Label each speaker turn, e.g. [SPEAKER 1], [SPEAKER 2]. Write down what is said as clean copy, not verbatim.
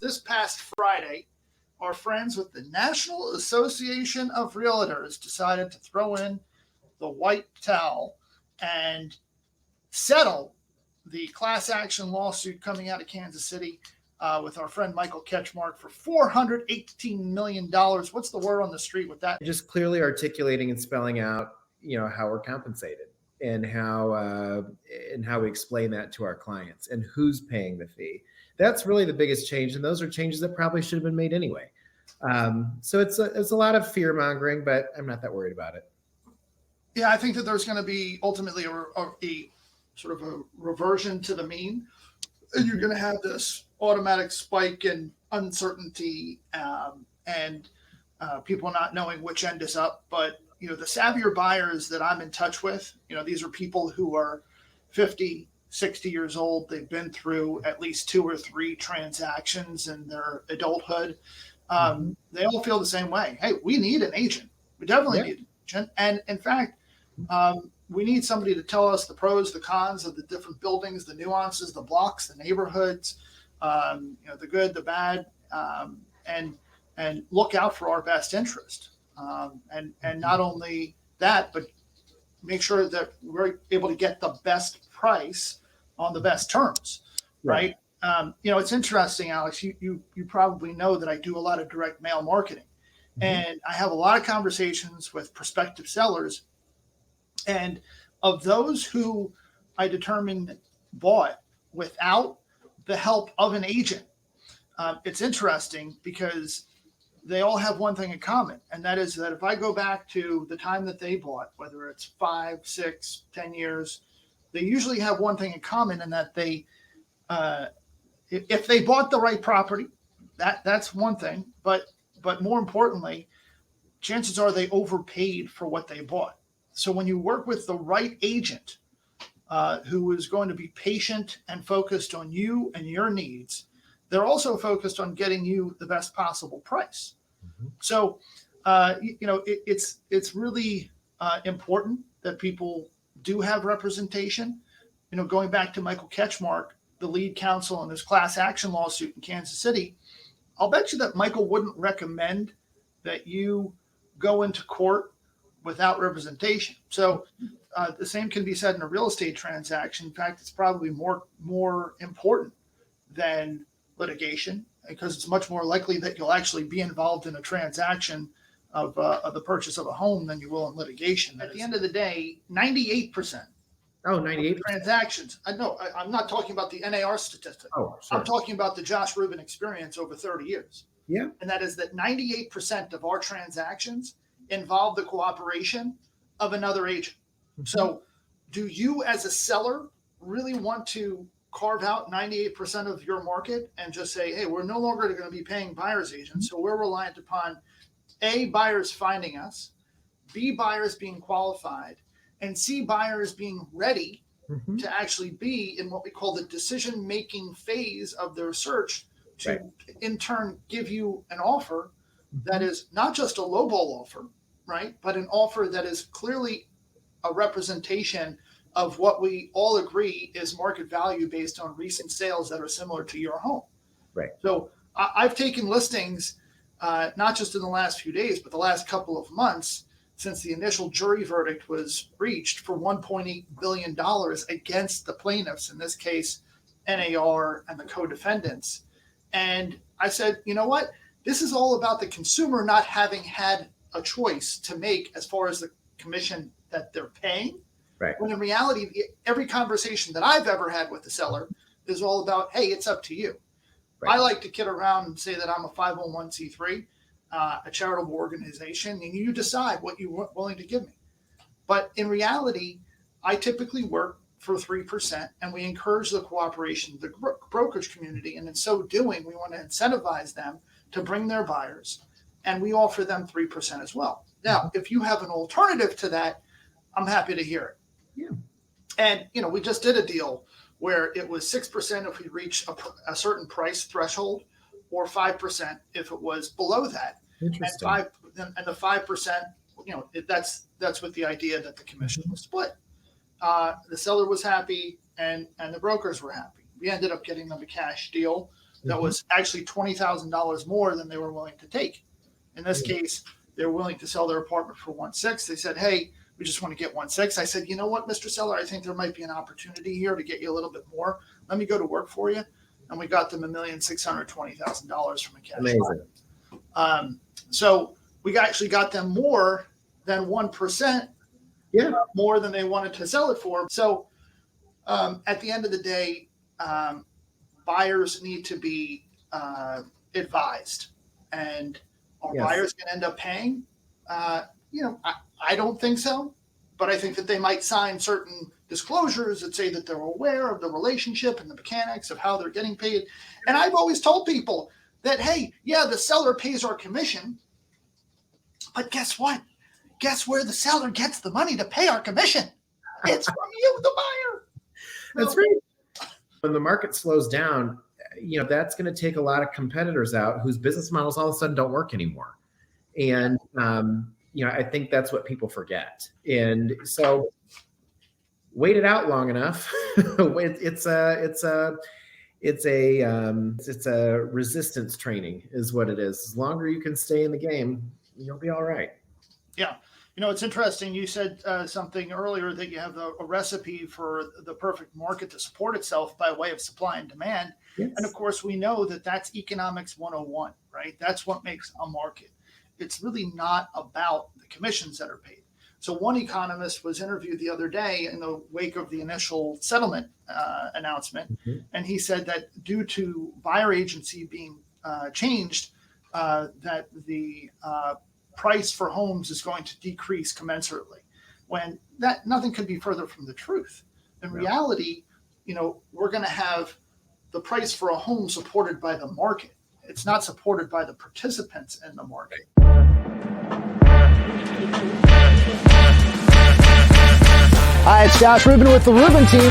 [SPEAKER 1] this past Friday, our friends with the National Association of Realtors decided to throw in the white towel and settle the class action lawsuit coming out of Kansas City with our friend Michael Ketchmark for $418 million. What's the word on the street with that?
[SPEAKER 2] Just clearly articulating and spelling out, how we're compensated and how we explain that to our clients and who's paying the fee. That's really the biggest change, and those are changes that probably should have been made anyway. So it's a lot of fear mongering, but I'm not that worried about it.
[SPEAKER 1] Yeah, I think that there's going to be ultimately a sort of a reversion to the mean, and you're going to have this automatic spike in uncertainty and people not knowing which end is up. But the savvier buyers that I'm in touch with, these are people who are 50, 60 years old. They've been through at least 2 or 3 transactions in their adulthood. They all feel the same way. Hey, we need an agent. We definitely need an agent. And in fact, we need somebody to tell us the pros, the cons of the different buildings, the nuances, the blocks, the neighborhoods, the good, the bad, and look out for our best interest. And not only that, but make sure that we're able to get the best price on the best terms, right? It's interesting, Alex, you probably know that I do a lot of direct mail marketing, and I have a lot of conversations with prospective sellers. And of those who I determined bought without the help of an agent, it's interesting because they all have one thing in common. And that is that if I go back to the time that they bought, whether it's 5, 6, 10 years, they usually have one thing in common, in that they, if they bought the right property, that's one thing. But more importantly, chances are they overpaid for what they bought. So when you work with the right agent who is going to be patient and focused on you and your needs, they're also focused on getting you the best possible price. So, it's really important that people do have representation. Going back to Michael Ketchmark, the lead counsel in this class action lawsuit in Kansas City, I'll bet you that Michael wouldn't recommend that you go into court without representation. So the same can be said in a real estate transaction. In fact, it's probably more important than litigation, because it's much more likely that you'll actually be involved in a transaction of the purchase of a home than you will in litigation. At the end of the day, 98%.
[SPEAKER 2] Oh, 98%
[SPEAKER 1] transactions. I'm not talking about the NAR statistic.
[SPEAKER 2] Oh, sure.
[SPEAKER 1] I'm talking about the Josh Rubin experience over 30 years.
[SPEAKER 2] Yeah.
[SPEAKER 1] And that is that 98% of our transactions involve the cooperation of another agent. So do you as a seller really want to carve out 98% of your market and just say, hey, we're no longer going to be paying buyer's agents, so we're reliant upon A, buyers finding us, B, buyers being qualified, and C, buyers being ready to actually be in what we call the decision-making phase of their search to in turn give you an offer that is not just a lowball offer, right? But an offer that is clearly a representation of what we all agree is market value based on recent sales that are similar to your home.
[SPEAKER 2] Right.
[SPEAKER 1] So I've taken listings, not just in the last few days, but the last couple of months since the initial jury verdict was reached, for $1.8 billion against the plaintiffs, in this case, NAR and the co-defendants. And I said, you know what? This is all about the consumer not having had a choice to make as far as the commission that they're paying.
[SPEAKER 2] Right.
[SPEAKER 1] When in reality, every conversation that I've ever had with the seller is all about, hey, it's up to you. Right. I like to kid around and say that I'm a 501c3, a charitable organization, and you decide what you're willing to give me. But in reality, I typically work for 3%, and we encourage the cooperation of the brokerage community. And in so doing, we want to incentivize them to bring their buyers, and we offer them 3% as well. Now, if you have an alternative to that, I'm happy to hear it.
[SPEAKER 2] Yeah.
[SPEAKER 1] And, we just did a deal where it was 6% if we reach a certain price threshold, or 5% if it was below that.
[SPEAKER 2] Interesting.
[SPEAKER 1] And the 5%, that's with the idea that the commission was split. The seller was happy and the brokers were happy. We ended up getting them a cash deal that was actually $20,000 more than they were willing to take. In this case, they're willing to sell their apartment for 1.6. They said, hey, we just want to get 1.6. I said, you know what, Mr. Seller, I think there might be an opportunity here to get you a little bit more. Let me go to work for you. And we got them $1,620,000 from a cash buyer. So we actually got them more than 1%, more than they wanted to sell it for. So at the end of the day, buyers need to be advised, and are buyers going to end up paying? I don't think so, but I think that they might sign certain disclosures that say that they're aware of the relationship and the mechanics of how they're getting paid. And I've always told people that, hey, the seller pays our commission, but guess what? Guess where the seller gets the money to pay our commission? It's from you, the buyer.
[SPEAKER 2] That's right. When the market slows down, that's going to take a lot of competitors out whose business models all of a sudden don't work anymore. And, I think that's what people forget. And so wait it out long enough. It's a resistance training is what it is. As longer you can stay in the game, you'll be all right.
[SPEAKER 1] Yeah. It's interesting. You said something earlier that you have a recipe for the perfect market to support itself by way of supply and demand.
[SPEAKER 2] Yes.
[SPEAKER 1] And of course, we know that that's economics 101, right? That's what makes a market. It's really not about the commissions that are paid. So one economist was interviewed the other day in the wake of the initial settlement announcement. And he said that due to buyer agency being changed, that the price for homes is going to decrease commensurately, when that nothing could be further from the truth. In reality, we're going to have the price for a home supported by the market. It's not supported by the participants in the market.
[SPEAKER 3] Hi, it's Josh Rubin with the Rubin team.